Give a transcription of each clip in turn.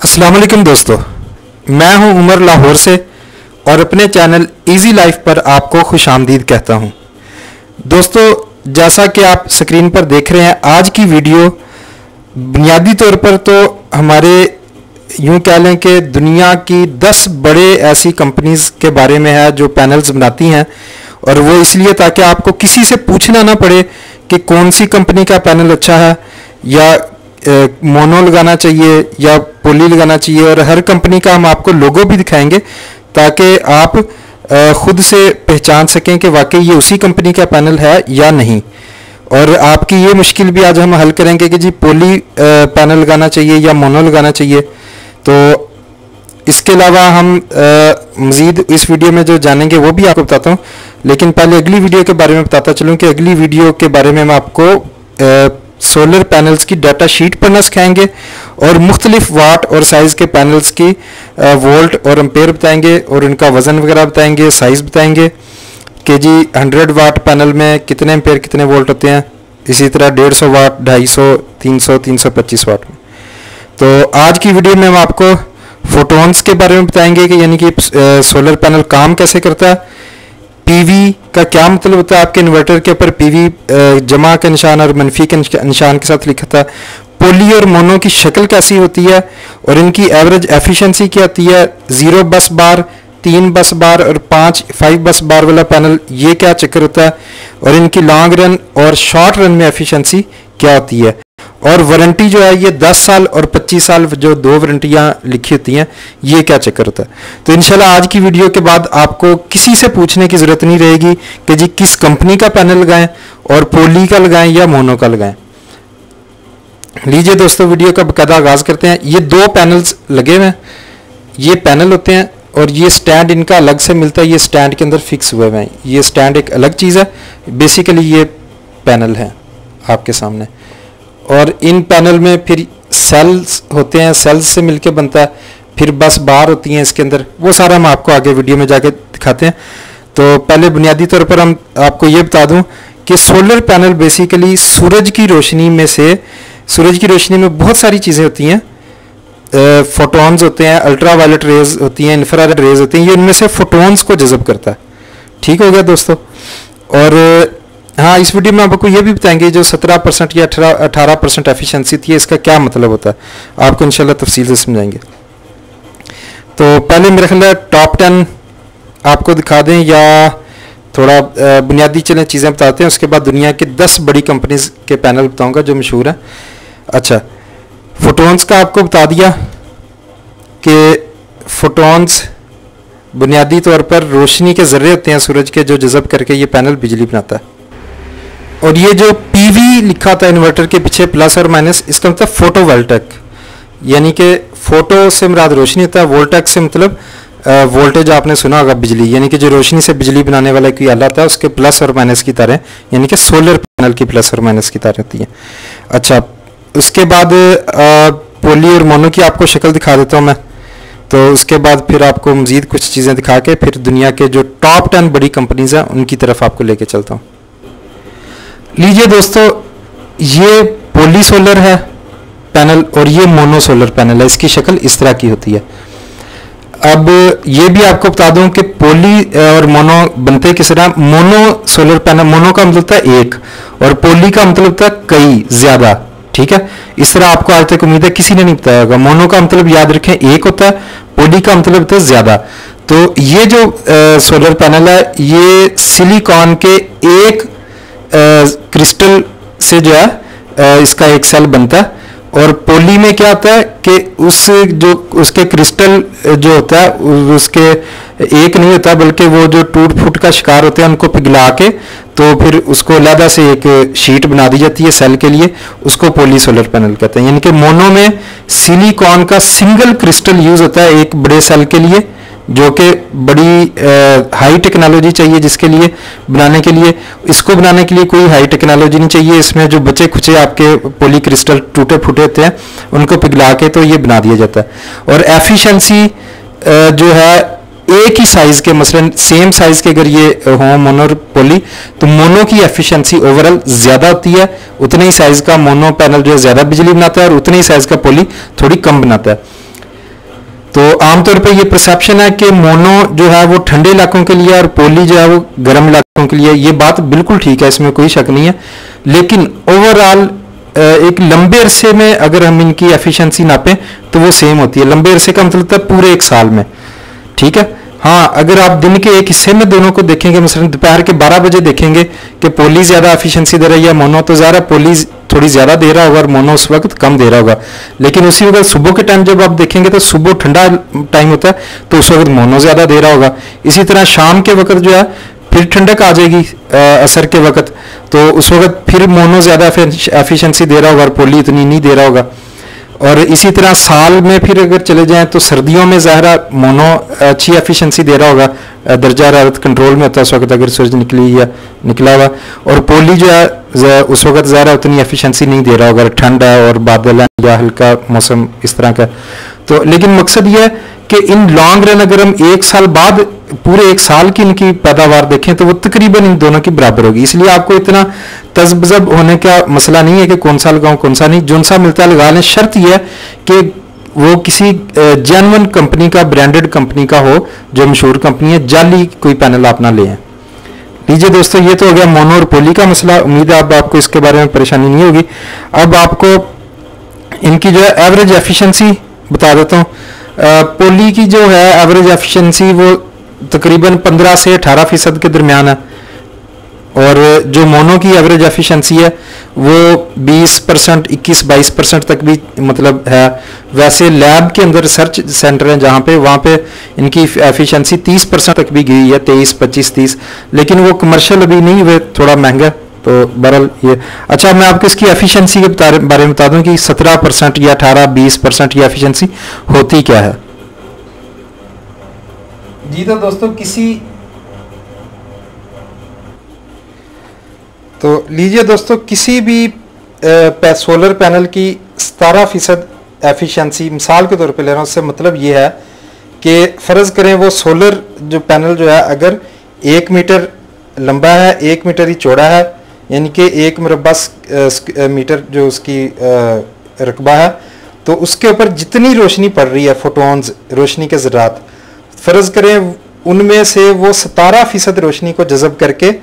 अस्सलाम वालेकुम दोस्तों, मैं हूं उमर लाहौर से और अपने चैनल इजी लाइफ पर आपको खुशामदीद कहता हूं। दोस्तों, जैसा कि आप स्क्रीन पर देख रहे हैं, आज की वीडियो बुनियादी तौर पर तो हमारे यूं कह लें कि दुनिया की 10 बड़े ऐसी कंपनीज के बारे में है जो पैनल्स बनाती हैं, और वो इसलिए ताकि आपको किसी से पूछना ना पड़े कि कौन सी कंपनी का पैनल अच्छा है या मोनो लगाना चाहिए या पोली लगाना चाहिए। और हर कंपनी का हम आपको लोगो भी दिखाएंगे ताकि आप खुद से पहचान सकें कि वाकई ये उसी कंपनी का पैनल है या नहीं। और आपकी ये मुश्किल भी आज हम हल करेंगे कि जी पोली पैनल लगाना चाहिए या मोनो लगाना चाहिए। तो इसके अलावा हम मज़ीद इस वीडियो में जो जानेंगे वो भी आपको बताता हूँ, लेकिन पहले अगली वीडियो के बारे में बताता चलूँ कि अगली वीडियो के बारे में हम आपको सोलर पैनल्स की डाटा शीट पढ़ना सिखाएंगे और मुख्तलिफ वाट और साइज़ के पैनल्स की वोल्ट और एम्पेयर बताएंगे और उनका वज़न वगैरह बताएंगे, साइज़ बताएंगे कि जी 100 वाट पैनल में कितने एम्पेयर कितने वोल्ट होते हैं, इसी तरह 150 वाट, 250, 300, 325 वाट में। तो आज की वीडियो में हम आपको फोटोन्स के बारे में बताएंगे कि यानी कि सोलर पैनल काम कैसे करता है, पीवी का क्या मतलब होता है। आपके इन्वर्टर के ऊपर पीवी जमा के निशान और मनफी के निशान के साथ लिखा था। पोली और मोनो की शक्ल कैसी होती है और इनकी एवरेज एफिशिएंसी क्या होती है। 0 बस बार, 3 बस बार और 5 बस बार वाला पैनल, ये क्या चक्कर होता है, और इनकी लॉन्ग रन और शॉर्ट रन में एफिशिएंसी क्या होती है। और वारंटी जो है ये 10 साल और 25 साल जो 2 वारंटियाँ लिखी होती हैं, ये क्या चक्कर होता है। तो इंशाल्लाह आज की वीडियो के बाद आपको किसी से पूछने की ज़रूरत नहीं रहेगी कि जी किस कंपनी का पैनल लगाएं और पोली का लगाएं या मोनो का लगाएं। लीजिए दोस्तों, वीडियो का बाकायदा आगाज़ करते हैं। ये 2 पैनल्स लगे हुए हैं, ये पैनल होते हैं और ये स्टैंड इनका अलग से मिलता है, ये स्टैंड के अंदर फिक्स हुए हुए हैं। ये स्टैंड एक अलग चीज़ है, बेसिकली ये पैनल है आपके सामने। और इन पैनल में फिर सेल्स होते हैं, सेल्स से मिलके बनता है, फिर बस बार होती हैं इसके अंदर, वो सारा हम आपको आगे वीडियो में जाके दिखाते हैं। तो पहले बुनियादी तौर पर हम आपको ये बता दूं कि सोलर पैनल बेसिकली सूरज की रोशनी में से, सूरज की रोशनी में बहुत सारी चीज़ें होती हैं, फोटोन्स होते हैं, अल्ट्रा वायलेट रेज होती हैं, इंफ्रारेड रेज होती हैं, ये इनमें से फोटोन्स को जज़ब करता है। ठीक हो गया दोस्तों। और हाँ, इस वीडियो में आपको ये भी बताएंगे जो 17% या 18% एफिशिएंसी थी, इसका क्या मतलब होता है, आपको इंशाल्लाह तफसील से समझाएंगे। तो पहले मेरे ख्याल है टॉप 10 आपको दिखा दें या थोड़ा बुनियादी चलें चीज़ें बताते हैं, उसके बाद दुनिया की 10 बड़ी कंपनीज के पैनल बताऊंगा जो मशहूर हैं। अच्छा, फोटोन्स का आपको बता दिया कि फोटोन्स बुनियादी तौर पर रोशनी के ज़र्रे होते हैं सूरज के, जो जज़ब करके ये पैनल बिजली बनाता है। और ये जो पीवी लिखा था इन्वर्टर के पीछे प्लस और माइनस, इसका मतलब फोटोवोल्टेक, यानी कि फोटो से मुराद रोशनी होता है, वोल्टेक से मतलब वोल्टेज आपने सुना होगा बिजली, यानी कि जो रोशनी से बिजली बनाने वाला कोई आला होता है उसके प्लस और माइनस की तारें, यानी कि सोलर पैनल की प्लस और माइनस की तारें होती हैं। अच्छा, उसके बाद पोली और मोनो की आपको शक्ल दिखा देता हूँ मैं। तो उसके बाद फिर आपको मज़ीद कुछ चीज़ें दिखा के फिर दुनिया के जो टॉप 10 बड़ी कंपनीज हैं उनकी तरफ आपको लेके चलता हूँ। लीजिए दोस्तों, ये पोली सोलर है पैनल और ये मोनो सोलर पैनल है, इसकी शक्ल इस तरह की होती है। अब ये भी आपको बता दूं कि पोली और मोनो बनते किस तरह। मोनो सोलर पैनल, मोनो का मतलब होता है एक और पोली का मतलब होता है कई, ज्यादा। ठीक है, इस तरह आपको आज तक उम्मीद है किसी ने नहीं बताया होगा। मोनो का मतलब याद रखें एक होता है, पोली का मतलब होता है ज्यादा। तो ये जो सोलर पैनल है ये सिलिकॉन के एक क्रिस्टल से जो है इसका एक सेल बनता है। और पोली में क्या होता है कि उसके क्रिस्टल जो होता है उसके एक नहीं होता, बल्कि वो जो टूट फूट का शिकार होते हैं उनको पिघला के तो फिर उसको अलग से एक शीट बना दी जाती है सेल के लिए, उसको पोली सोलर पैनल कहते हैं। यानी कि मोनो में सिलिकॉन का सिंगल क्रिस्टल यूज होता है एक बड़े सेल के लिए, जो कि बड़ी हाई टेक्नोलॉजी चाहिए जिसके लिए बनाने के लिए। इसको बनाने के लिए कोई हाई टेक्नोलॉजी नहीं चाहिए, इसमें जो बचे खुचे आपके पोली क्रिस्टल टूटे फूटे होते हैं उनको पिघला के तो ये बना दिया जाता है। और एफिशिएंसी जो है एक ही साइज के, मसलन सेम साइज के अगर ये हो मोनो और पोली, तो मोनो की एफिशिएंसी ओवरऑल ज्यादा होती है, उतने ही साइज का मोनो पैनल जो है ज्यादा बिजली बनाता है और उतने ही साइज का पोली थोड़ी कम बनाता है। तो आमतौर पे ये परसेप्शन है कि मोनो जो है वो ठंडे इलाकों के लिए और पोली जो है वो गर्म इलाकों के लिए। ये बात बिल्कुल ठीक है, इसमें कोई शक नहीं है। लेकिन ओवरऑल एक लंबे अरसे में अगर हम इनकी एफिशिएंसी नापें तो वो सेम होती है। लंबे अरसे का मतलब था पूरे एक साल में, ठीक है। हाँ, अगर आप दिन के एक हिस्से में दोनों को देखेंगे, मसलन दोपहर के 12 बजे देखेंगे कि पोली ज़्यादा एफिशिएंसी दे रही है मोनो, तो ज़्यादा पोली थोड़ी ज़्यादा दे रहा होगा और मोनो उस वक्त कम दे रहा होगा। लेकिन उसी वक्त सुबह के टाइम जब आप देखेंगे तो सुबह ठंडा टाइम होता है तो उस वक्त मोनो ज़्यादा दे रहा होगा। इसी तरह शाम के वक्त जो है फिर ठंडक आ जाएगी असर के वक्त, तो उस वक्त फिर मोनो ज़्यादा एफिशिएंसी दे रहा होगा और पोली इतनी नहीं दे रहा होगा। और इसी तरह साल में फिर अगर चले जाएं तो सर्दियों में ज़ाहिर मोनो अच्छी एफिशिएंसी दे रहा होगा, दर्जा हरारत कंट्रोल में होता है उस वक्त अगर सूरज निकली या निकला हुआ। और पोली जो है उस वक्त ज़ाहिर उतनी एफिशिएंसी नहीं दे रहा होगा, ठंड है और बादल है या हल्का मौसम इस तरह का। तो लेकिन मकसद ये है कि इन लॉन्ग रन अगर हम एक साल बाद पूरे एक साल की इनकी पैदावार देखें तो वो तकरीबन इन दोनों की बराबर होगी। इसलिए आपको इतना तजबजब होने का मसला नहीं है कि कौन सा लगाऊं कौन सा नहीं, जोन सा मिलता है लगा लें। शर्त यह है कि वो किसी जेन्युइन कंपनी का, ब्रांडेड कंपनी का हो, जो मशहूर कंपनी है, जाली कोई पैनल आप ना लें। लीजिए दोस्तों, ये तो हो गया मोनो और पोली का मसला। उम्मीद है अब आपको इसके बारे में परेशानी नहीं होगी। अब आपको इनकी जो है एवरेज एफिशिएंसी बता देता हूँ। पोली की जो है एवरेज एफिशिएंसी वो तकरीबन 15 से 18% के दरमियान है, और जो मोनो की एवरेज एफिशिएंसी है वो 20%, 21-22% तक भी मतलब है। वैसे लैब के अंदर रिसर्च सेंटर हैं जहाँ पे, वहाँ पे इनकी एफिशिएंसी 30% तक भी गई है, 23, 25, 30। लेकिन वो कमर्शियल अभी नहीं हुए, थोड़ा महंगा। तो बहरहाल ये अच्छा, मैं आपको इसकी एफिशिएंसी के बारे में बता दूं कि 17% या 18-20% ये एफिशिएंसी होती क्या है जी। तो दोस्तों लीजिए दोस्तों, किसी भी सोलर पैनल की 17% एफिशिएंसी मिसाल के तौर पे ले रहा हूँ। उससे मतलब ये है कि फ़र्ज़ करें वो सोलर जो पैनल जो है अगर 1 मीटर लंबा है, 1 मीटर ही चौड़ा है, यानी कि 1 मुरब्बा मीटर जो उसकी रकबा है, तो उसके ऊपर जितनी रोशनी पड़ रही है, फोटोन्स, रोशनी के ज़रात, फ़र्ज़ करें उनमें से वो 17% रोशनी को जज़ब करके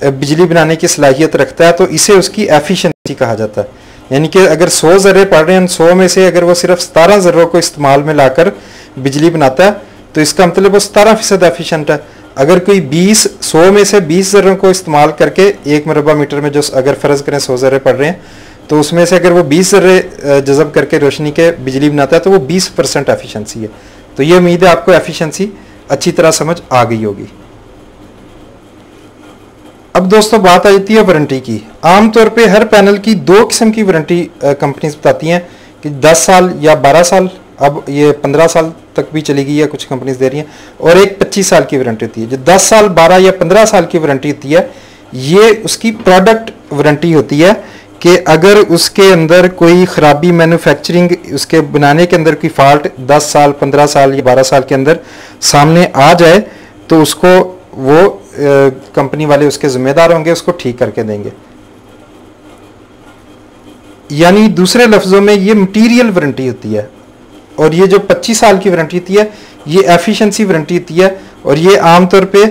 बिजली बनाने की सलाहियत रखता है, तो इसे उसकी एफिशिएंसी कहा जाता है। यानी कि अगर 100 ज़र्रे पड़ रहे हैं, 100 में से अगर वो सिर्फ 17 ज़र्रों को इस्तेमाल में लाकर बिजली बनाता है तो इसका मतलब वो 17% एफिशिएंट है। अगर कोई 100 में से 20 ज़र्रों को इस्तेमाल करके 1 मुरब्बा मीटर में जो अगर फ़र्ज़ करें 100 ज़र्रे पड़ रहे हैं, तो उसमें से अगर वो 20 ज़र्रे जज़ब करके रोशनी के बिजली बनाता है तो वो 20% एफिशिएंसी है। तो ये उम्मीद है आपको एफिशिएंसी अच्छी तरह समझ आ गई होगी। अब दोस्तों बात आ जाती है वारंटी की। आमतौर पे हर पैनल की 2 किस्म की वारंटी कंपनीज बताती हैं कि 10 साल या 12 साल, अब ये 15 साल तक भी चली गई है, कुछ कंपनीज दे रही हैं, और एक 25 साल की वारंटी होती है। जो 10 साल, 12 या 15 साल की वारंटी होती है, ये उसकी प्रोडक्ट वारंटी होती है कि अगर उसके अंदर कोई ख़राबी, मैन्युफैक्चरिंग, उसके बनाने के अंदर कोई फॉल्ट 10 साल, 15 साल या 12 साल के अंदर सामने आ जाए तो उसको वो कंपनी वाले उसके जिम्मेदार होंगे, उसको ठीक करके देंगे। यानी दूसरे लफ्ज़ों में ये मटीरियल वारंटी होती है। और ये जो 25 साल की वारंटी होती है ये एफिशिएंसी वारंटी होती है, और ये आमतौर पे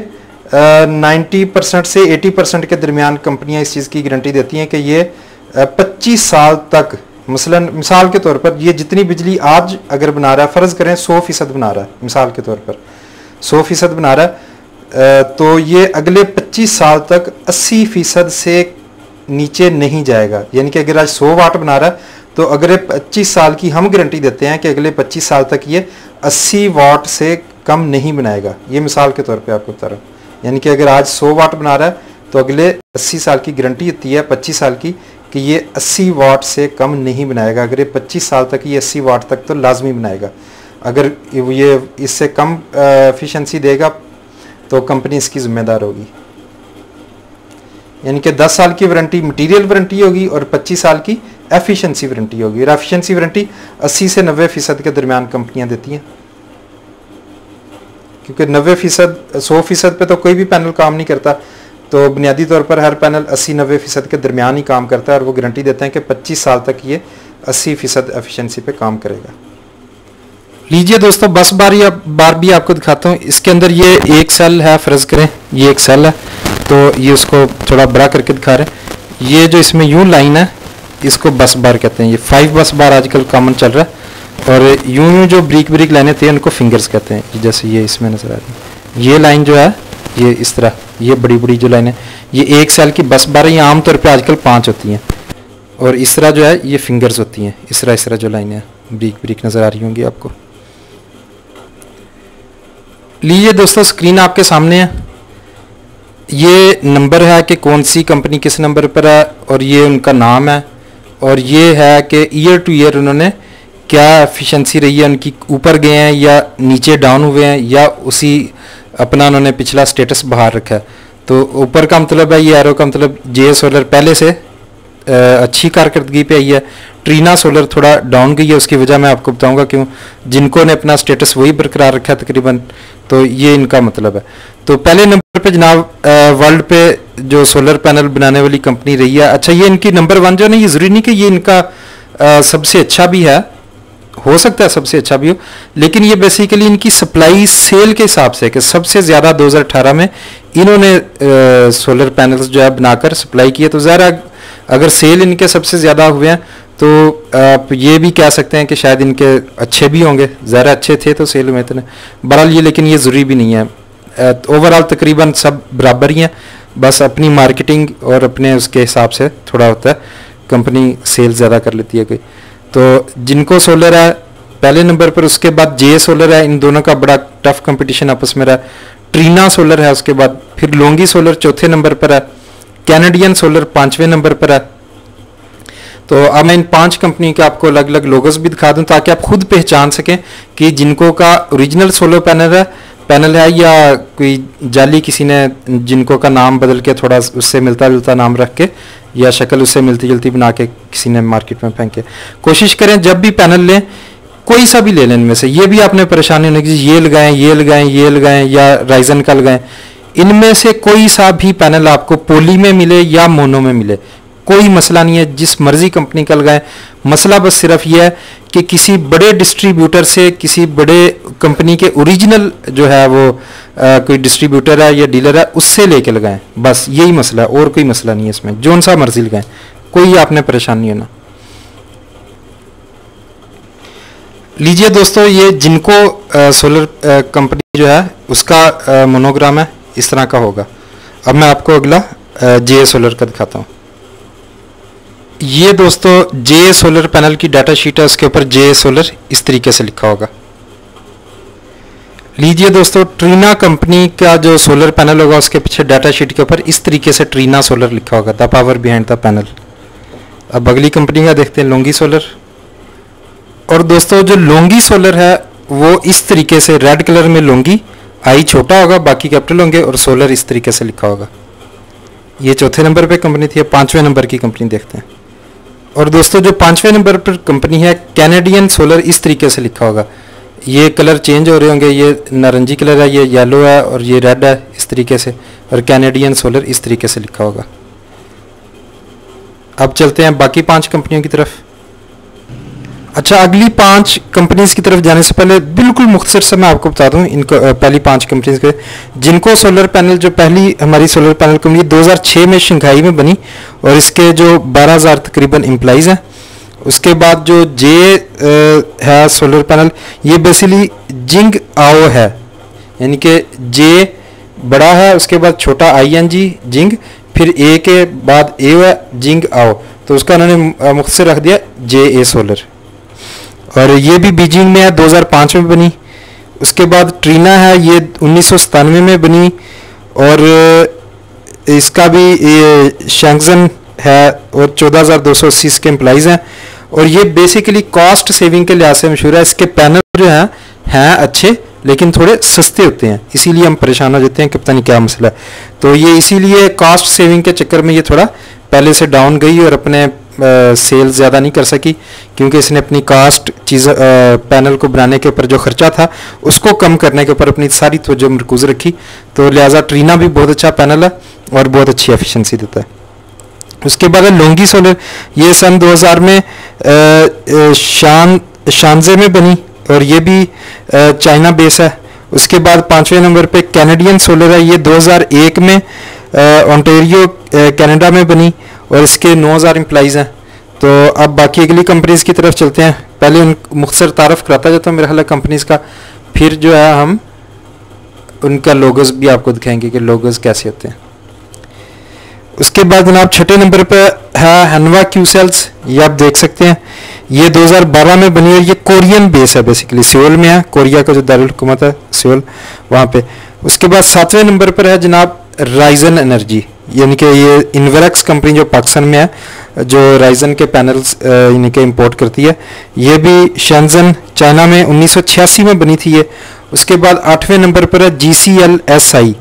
90% से 80% के दरमियान कंपनियां इस चीज़ की गारंटी देती हैं कि ये 25 साल तक, मसलन मिसाल के तौर पर ये जितनी बिजली आज अगर बना रहा है, फ़र्ज़ करें 100% बना रहा है, मिसाल के तौर पर 100% बना रहा है, तो ये अगले 25 साल तक 80% से नीचे नहीं जाएगा। यानी कि अगर आज 100 वाट बना रहा है तो अगले 25 साल की हम गारंटी देते हैं कि अगले 25 साल तक ये 80 वाट से कम नहीं बनाएगा। ये मिसाल के तौर पे आपको बता रहा हूँ। यानी कि अगर आज 100 वाट बना रहा है तो अगले 80 साल की गारंटी होती है 25 साल की कि ये 80 वाट से कम नहीं बनाएगा। अगर ये 25 साल तक ये 80 वाट तक तो लाजमी बनाएगा। अगर ये इससे कम एफिशिएंसी देगा तो कंपनी इसकी जिम्मेदार होगी। यानी कि 10 साल की वारंटी मटीरियल वारंटी होगी और 25 साल की एफिशिएंसी वारंटी होगी। और एफिशिएंसी वारंटी 80 से 90% के दरमियान कंपनियां देती हैं, क्योंकि 90%, 100% पे तो कोई भी पैनल काम नहीं करता। तो बुनियादी तौर पर हर पैनल 80-90% के दरमियान ही काम करता है, और वो गारंटी देते हैं कि 25 साल तक ये 80% एफिशिएंसी पे काम करेगा। लीजिए दोस्तों, बस बार भी आपको दिखाता हूँ। इसके अंदर ये एक सेल है, फर्ज करें ये एक सेल है, तो ये उसको थोड़ा बड़ा करके दिखा रहे हैं। ये जो इसमें यूं लाइन है इसको बस बार कहते हैं। ये 5 बस बार आजकल कॉमन चल रहा है। और यूं जो ब्रीक लाइनें थी उनको फिंगर्स कहते हैं, जैसे ये इसमें नजर आ रही है। ये लाइन जो है ये इस तरह, ये बड़ी जो लाइन है ये एक सेल की बस बार है। ये आमतौर पर आजकल 5 होती हैं। और इस तरह जो है ये फिंगर्स होती हैं। इस तरह जो लाइनें ब्रीक नजर आ रही होंगी आपको। लीजिए दोस्तों, स्क्रीन आपके सामने है। ये नंबर है कि कौन सी कंपनी किस नंबर पर है, और ये उनका नाम है। और ये है कि ईयर टू ईयर उन्होंने क्या एफिशिएंसी रही है उनकी, ऊपर गए हैं या नीचे डाउन हुए हैं, या उसी अपना उन्होंने पिछला स्टेटस बाहर रखा है। तो ऊपर का मतलब है, ये एरो का मतलब जे सोलर पहले से अच्छी कारकर्दगी पे आई है। ट्रीना सोलर थोड़ा डाउन गई है, उसकी वजह मैं आपको बताऊंगा क्यों। जिनको ने अपना स्टेटस वही बरकरार रखा है तकरीबन, तो ये इनका मतलब है। तो पहले नंबर पे जनाब वर्ल्ड पे जो सोलर पैनल बनाने वाली कंपनी रही है। अच्छा, ये इनकी नंबर 1 जो है ना, ये ज़रूरी नहीं कि ये इनका सबसे अच्छा भी है, हो सकता है सबसे अच्छा भी हो, लेकिन ये बेसिकली इनकी सप्लाई सेल के हिसाब से कि सबसे ज़्यादा 2018 में इन्होंने सोलर पैनल्स जो है बनाकर सप्लाई किए। तो ज़रा अगर सेल इनके सबसे ज़्यादा हुए हैं तो आप ये भी कह सकते हैं कि शायद इनके अच्छे भी होंगे। ज़रा अच्छे थे तो सेल में इतने बहरहाल ये, लेकिन ये ज़रूरी भी नहीं है। ओवरऑल तकरीबन सब बराबर ही हैं, बस अपनी मार्केटिंग और अपने उसके हिसाब से थोड़ा होता है, कंपनी सेल ज़्यादा कर लेती है कोई। तो जिनको सोलर है पहले नंबर पर, उसके बाद जे सोलर है। इन दोनों का बड़ा टफ कंपटीशन आपस में रहा। ट्रीना सोलर है उसके बाद, फिर लोंगी सोलर चौथे नंबर पर है, कैनेडियन सोलर 5वें नंबर पर है। तो अब मैं इन 5 कंपनी के आपको अलग अलग लोगोस भी दिखा दूं ताकि आप खुद पहचान सकें कि जिनको का ओरिजिनल सोलर पैनल है या कोई जाली किसी ने जिनको का नाम बदल के थोड़ा उससे मिलता जुलता नाम रख के या शक्ल उससे मिलती जुलती बना के किसी ने मार्केट में फेंके। कोशिश करें जब भी पैनल लें कोई सा भी ले लें इनमें से। ये भी आपने परेशानी होने की ये लगाएं या राइजन का लगाएं, इनमें से कोई सा भी पैनल आपको पोली में मिले या मोनो में मिले कोई मसला नहीं है, जिस मर्जी कंपनी का लगाएं। मसला बस सिर्फ यह है कि किसी बड़े डिस्ट्रीब्यूटर से, किसी बड़े कंपनी के ओरिजिनल जो है वो कोई डिस्ट्रीब्यूटर है या डीलर है उससे लेके लगाएं, बस यही मसला है, और कोई मसला नहीं है इसमें। जोन सा मर्जी लगाएं, कोई आपने परेशान नहीं होना। लीजिए दोस्तों, ये जिनको सोलर कंपनी जो है उसका मोनोग्राम है, इस तरह का होगा। अब मैं आपको अगला जे सोलर का दिखाता हूँ। ये दोस्तों जे सोलर पैनल की डाटा शीट है, उसके ऊपर जे सोलर इस तरीके से लिखा होगा। लीजिए दोस्तों, ट्रीना कंपनी का जो सोलर पैनल होगा उसके पीछे डाटा शीट के ऊपर इस तरीके से ट्रीना सोलर लिखा होगा, the power behind the panel. अब अगली कंपनी का देखते हैं, लोंगी सोलर। और दोस्तों जो लोंगी सोलर है वो इस तरीके से रेड कलर में लोंगी, आई छोटा होगा बाकी कैपिटल होंगे, और सोलर इस तरीके से लिखा होगा। ये चौथे नंबर पे कंपनी थी। 5वें नंबर की कंपनी देखते हैं। और दोस्तों जो 5वें नंबर पर कंपनी है कैनेडियन सोलर, इस तरीके से लिखा होगा। ये कलर चेंज हो रहे होंगे, ये नारंगी कलर है, ये येलो है और ये रेड है इस तरीके से, और कैनेडियन सोलर इस तरीके से लिखा होगा। अब चलते हैं बाकी 5 कंपनियों की तरफ। अच्छा, अगली 5 कंपनीज की तरफ जाने से पहले बिल्कुल मुख्तसर से मैं आपको बता दूं इनको पहली 5 कंपनीज के जिनको सोलर पैनल, जो पहली हमारी सोलर पैनल कंपनी 2006 में शंघाई में बनी और इसके जो 12,000 तकरीबन एम्प्लॉइज़ हैं। उसके बाद जो जे है सोलर पैनल, ये बेसिकली जिंग आओ है, यानी कि जे बड़ा है, उसके बाद छोटा ING जिंग, फिर ए के बाद ए है जिंग आओ, तो उसका उन्होंने मुख्तसर रख दिया JA सोलर। और ये भी बीजिंग में है, 2005 में बनी। उसके बाद ट्रीना है, ये 1997 में बनी, और इसका भी शैंगजन है और 14,280 इसके एम्प्लॉइज़ हैं। और ये बेसिकली कॉस्ट सेविंग के लिहाज से मशहूर है। इसके पैनल जो हैं अच्छे लेकिन थोड़े सस्ते होते हैं, इसीलिए हम परेशान हो जाते हैं कि पता नहीं क्या मसला है। तो ये इसीलिए कॉस्ट सेविंग के चक्कर में ये थोड़ा पहले से डाउन गई और अपने सेल ज़्यादा नहीं कर सकी, क्योंकि इसने अपनी कास्ट पैनल को बनाने के ऊपर जो खर्चा था उसको कम करने के ऊपर अपनी सारी तवज्जो मरकूज़ रखी। तो लिहाजा ट्रीना भी बहुत अच्छा पैनल है और बहुत अच्छी एफिशिएंसी देता है। उसके बाद लोंगी सोलर, ये सन 2000 में शानजे में बनी और ये भी चाइना बेस है। उसके बाद 5वें नंबर पे कैनेडियन सोलर है, ये 2001 में ओंटारियो कनाडा में बनी और इसके 9000 एम्प्लॉइज़ हैं। तो अब बाकी अगली कंपनीज़ की तरफ चलते हैं। पहले उन मुख्तसर तारफ़ कराता जाता हूँ मेरा ख्याल है कंपनीज़ का, फिर जो है हम उनका लोगोस भी आपको दिखाएंगे कि लोगोस कैसे होते हैं। उसके बाद जनाब 6ठे नंबर पर है हनवा क्यूसेल्स, ये आप देख सकते हैं, ये 2012 में बनी है। ये कोरियन बेस है, बेसिकली सियोल में है, कोरिया का जो दारुल हुकूमत है सियोल वहाँ पे। उसके बाद 7वें नंबर पर है जनाब राइजन एनर्जी, यानी कि ये इन्वेरेक्स कंपनी जो पाकिस्तान में है, जो राइजन के पैनल्स यानी कि इंपोर्ट करती है। ये भी शेंजन चाइना में 1986 में बनी थी ये। उसके बाद 8वें नंबर पर है GCLSI,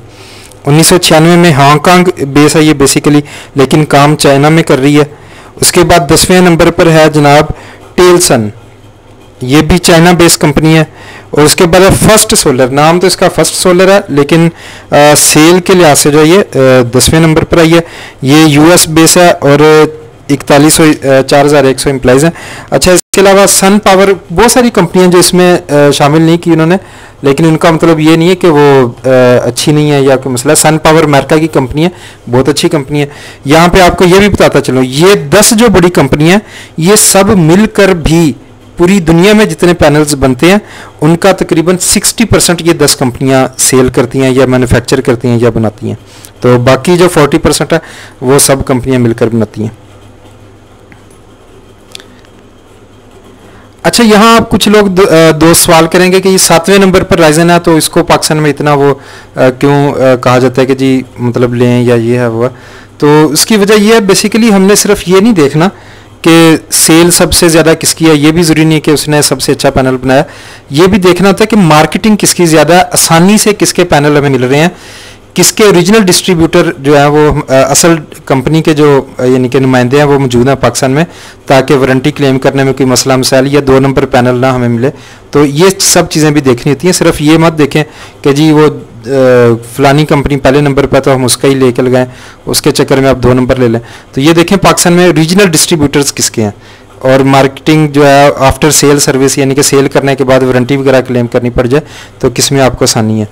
1996 में हांगकांग बेस है ये बेसिकली, लेकिन काम चाइना में कर रही है। उसके बाद 10वें नंबर पर है जनाब टेलसन, ये भी चाइना बेस्ड कंपनी है। और उसके बाद है फर्स्ट सोलर, नाम तो इसका फर्स्ट सोलर है लेकिन सेल के लिहाज से जो ये 10वें नंबर पर आई है। ये US बेस है और 4100 एम्प्लॉइज़ हैं। अच्छा, इसके अलावा सन पावर, बहुत सारी कंपनियां जो इसमें शामिल नहीं की उन्होंने, लेकिन उनका मतलब ये नहीं है कि वो अच्छी नहीं है या कोई मसला। सन पावर अमेरिका की कंपनी है, बहुत अच्छी कंपनी है। यहाँ पे आपको ये भी बताता चलो, ये 10 जो बड़ी कंपनी है, ये सब मिलकर भी पूरी दुनिया में जितने पैनल्स बनते हैं उनका तकरीबन 60% ये 10 कंपनियां सेल करती हैं या मैन्युफैक्चर करती हैं या बनाती हैं। तो बाकी जो 40% है वो सब कंपनियां मिलकर बनाती हैं। अच्छा, यहाँ आप कुछ लोग दो सवाल करेंगे कि ये 7वें नंबर पर राइजन है तो इसको पाकिस्तान में इतना वो क्यों कहा जाता है कि जी मतलब लें या ये है वो है। तो उसकी वजह ये है, बेसिकली हमने सिर्फ ये नहीं देखना कि सेल सबसे ज़्यादा किसकी है, ये भी ज़रूरी नहीं कि उसने सबसे अच्छा पैनल बनाया। ये भी देखना होता है कि मार्केटिंग किसकी ज़्यादा, आसानी से किसके पैनल हमें मिल रहे हैं, किसके ओरिजिनल डिस्ट्रीब्यूटर जो है वो असल कंपनी के जो यानी कि नुमाइंदे हैं वो मौजूद हैं पाकिस्तान में, ताकि वारंटी क्लेम करने में कोई मसला मसाइल या 2 नंबर पैनल ना हमें मिले। तो ये सब चीज़ें भी देखनी होती हैं। सिर्फ ये मत देखें कि जी वो फलानी कंपनी पहले नंबर पर तो हम उसका ही लेकर लगाएं, उसके चक्कर में आप 2 नंबर ले लें। तो ये देखें पाकिस्तान में ओरिजिनल डिस्ट्रीब्यूटर्स किसके हैं, और मार्केटिंग जो है आफ्टर सेल सर्विस, यानी कि सेल करने के बाद वारंटी वगैरह क्लेम करनी पड़ जाए तो किस में आपको आसानी है।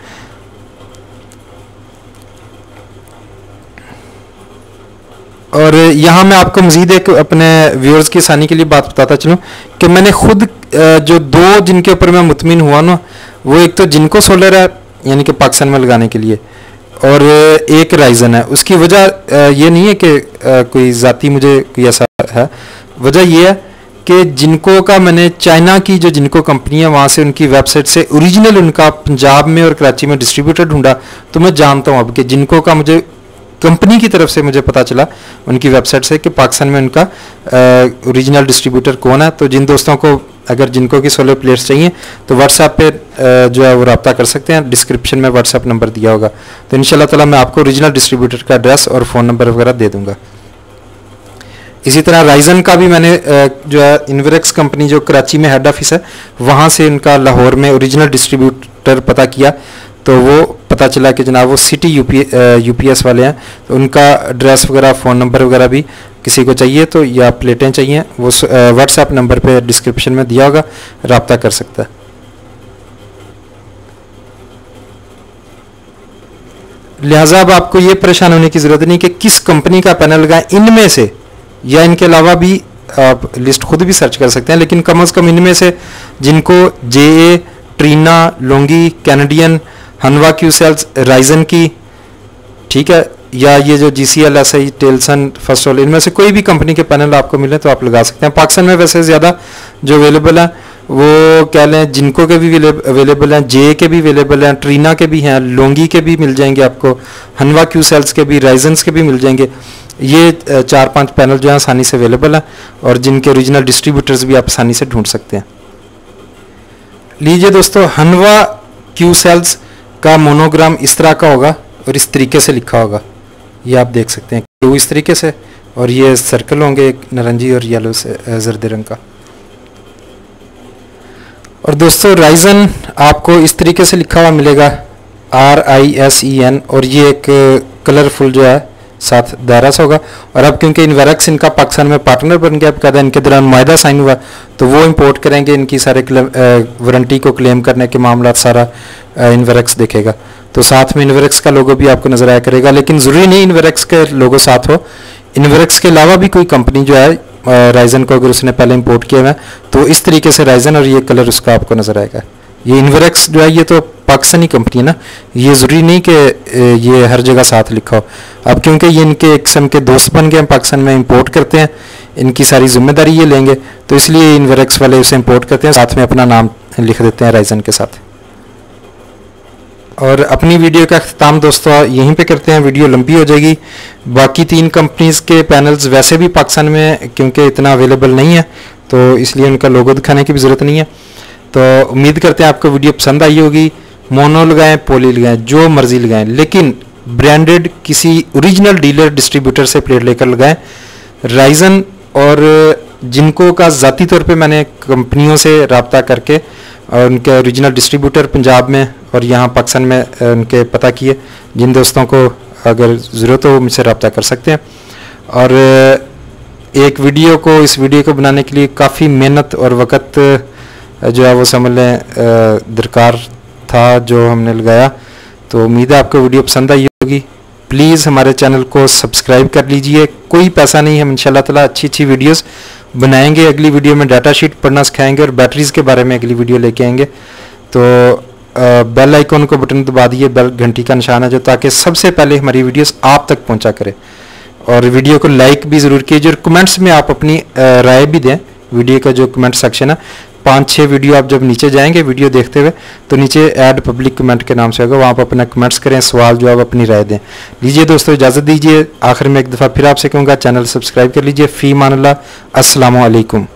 और यहाँ मैं आपको मज़ीद एक अपने व्यूअर्स की आसानी के लिए बात बताता चलूँ कि मैंने खुद जो 2 जिनके ऊपर मैं मुतमिन हुआ ना, वो एक तो जिनको सोलर है यानी कि पाकिस्तान में लगाने के लिए, और एक राइजन है। उसकी वजह ये नहीं है कि कोई ज़ाती मुझे कोई ऐसा है, वजह ये है कि जिनको का मैंने चाइना की जो जिनको कंपनी है वहाँ से उनकी वेबसाइट से ओरिजिनल उनका पंजाब में और कराची में डिस्ट्रीब्यूटर ढूंढा, तो मैं जानता हूँ अब कि जिनको का मुझे कंपनी की तरफ से मुझे पता चला उनकी वेबसाइट से कि पाकिस्तान में उनका ओरिजिनल डिस्ट्रीब्यूटर कौन है। तो जिन दोस्तों को अगर जिनको की सोलर प्लेट्स चाहिए तो व्हाट्सएप पे जो है वो रब्ता कर सकते हैं, डिस्क्रिप्शन में व्हाट्सएप नंबर दिया होगा। तो इंशाल्लाह ताला मैं आपको ओरिजिनल डिस्ट्रीब्यूटर का एड्रेस और फ़ोन नंबर वगैरह दे दूंगा। इसी तरह राइजन का भी मैंने जो है इन्वेरेक्स कंपनी जो कराची में हेड ऑफिस है वहाँ से उनका लाहौर में ओरिजिनल डिस्ट्रीब्यूटर पता किया, तो वो पता चला कि जनाब वो सिटी यूपीएस वाले हैं। तो उनका एड्रेस वगैरह फ़ोन नंबर वगैरह भी किसी को चाहिए तो या प्लेटें चाहिए, वो व्हाट्सएप नंबर पे डिस्क्रिप्शन में दिया होगा, रब्ता कर सकता है। लिहाजा अब आपको ये परेशान होने की ज़रूरत नहीं कि किस कंपनी का पैनल लगाएं। इनमें से या इनके अलावा भी आप लिस्ट खुद भी सर्च कर सकते हैं, लेकिन कम से कम इनमें से जिनको JA, ट्रीना, लोंगी, कैनेडियन, हनवा क्यूसेल्स, राइजन की, ठीक है, या ये जो GCLSI, टेलसन, फर्स्ट सोलर, इनमें से कोई भी कंपनी के पैनल आपको मिले तो आप लगा सकते हैं। पाकिस्तान में वैसे ज़्यादा जो अवेलेबल हैं वो कह लें जिनको के भी अवेलेबल हैं, JA के भी अवेलेबल हैं, ट्रीना के भी हैं, लोंगी के भी मिल जाएंगे आपको, हनवा क्यूसेल्स के भी, राइजन्स के भी मिल जाएंगे। ये 4-5 पैनल जो हैं आसानी से अवेलेबल हैं और जिनके ओरिजिनल डिस्ट्रीब्यूटर्स भी आप आसानी से ढूंढ सकते हैं। लीजिए दोस्तों, हनवा क्यूसेल्स का मोनोग्राम इस तरह का होगा और इस तरीके से लिखा होगा, ये आप देख सकते हैं क्यू इस तरीके से, और ये सर्कल होंगे एक नारंगी और येलो से जर्दे रंग का। और दोस्तों राइजन आपको इस तरीके से लिखा हुआ मिलेगा RISEN, और ये एक कलरफुल जो है साथ दायरा सा होगा। और अब क्योंकि इन्वेरेक्स इनका पाकिस्तान में पार्टनर बन गया, बकायदा इनके दौरान मायदा साइन हुआ, तो वो इंपोर्ट करेंगे, इनकी सारे वारंटी को क्लेम करने के मामला सारा इन्वेरेक्स देखेगा। तो साथ में इन्वेरेक्स का लोगो भी आपको नजर आया करेगा, लेकिन ज़रूरी नहीं इन्वेरेक्स के लोगो साथ हो। इन्वेरेक्स के अलावा भी कोई कंपनी जो है राइजन को अगर उसने पहले इंपोर्ट किया है तो इस तरीके से राइजन और ये कलर उसका आपको नजर आएगा। ये इन्वेरेक्स जो है ये तो पाकिस्तानी कंपनी है ना, ये ज़रूरी नहीं कि ये हर जगह साथ लिखा हो। अब क्योंकि ये इनके एक किस्म के दोस्त बन गए हैं, पाकिस्तान में इंपोर्ट करते हैं, इनकी सारी जिम्मेदारी ये लेंगे, तो इसलिए इन्वेरेक्स वाले उसे इंपोर्ट करते हैं, साथ में अपना नाम लिख देते हैं राइजन के साथ। और अपनी वीडियो का अख्ताम दोस्तों यहीं पे करते हैं, वीडियो लंबी हो जाएगी। बाकी 3 कंपनीज़ के पैनल्स वैसे भी पाकिस्तान में क्योंकि इतना अवेलेबल नहीं है, तो इसलिए उनका लोगो दिखाने की भी ज़रूरत नहीं है। तो उम्मीद करते हैं आपको वीडियो पसंद आई होगी। मोनो लगाएं, पोली लगाएं, जो मर्जी लगाएं, लेकिन ब्रांडेड किसी ओरिजिनल डीलर डिस्ट्रीब्यूटर से प्लेट लेकर लगाएं। राइजन और जिनको का ज़ाती तौर पे मैंने कंपनियों से रब्ता करके और उनके ओरिजिनल डिस्ट्रीब्यूटर पंजाब में और यहाँ पाकिस्तान में उनके पता किए, जिन दोस्तों को अगर ज़रूरत हो मुझसे रब्ता कर सकते हैं। और एक वीडियो को, इस वीडियो को बनाने के लिए काफ़ी मेहनत और वक़्त जो है वो समझ लें दरकार था जो हमने लगाया। तो उम्मीद है आपको वीडियो पसंद आई होगी। प्लीज़ हमारे चैनल को सब्सक्राइब कर लीजिए, कोई पैसा नहीं, हम इंशाल्लाह ताला अच्छी वीडियोस बनाएंगे। अगली वीडियो में डाटा शीट पढ़ना सिखाएंगे और बैटरीज़ के बारे में अगली वीडियो लेके आएंगे। तो बेल आइकॉन को बटन दबा दिए, बेल घंटी का निशान है जो, ताकि सबसे पहले हमारी वीडियोस आप तक पहुंचा करे। और वीडियो को लाइक भी ज़रूर कीजिए और कमेंट्स में आप अपनी राय भी दें। वीडियो का जो कमेंट सेक्शन है, 5-6 वीडियो आप जब नीचे जाएंगे वीडियो देखते हुए, तो नीचे ऐड पब्लिक कमेंट के नाम से होगा, वहाँ पर अपना कमेंट्स करें, सवाल जवाब अपनी राय दें। लीजिए दोस्तों इजाज़त दीजिए। आखिर में एक दफ़ा फिर आपसे कहूँगा चैनल सब्सक्राइब कर लीजिए। फ़ी मान अल्लाह, अस्सलामु अलैकुम।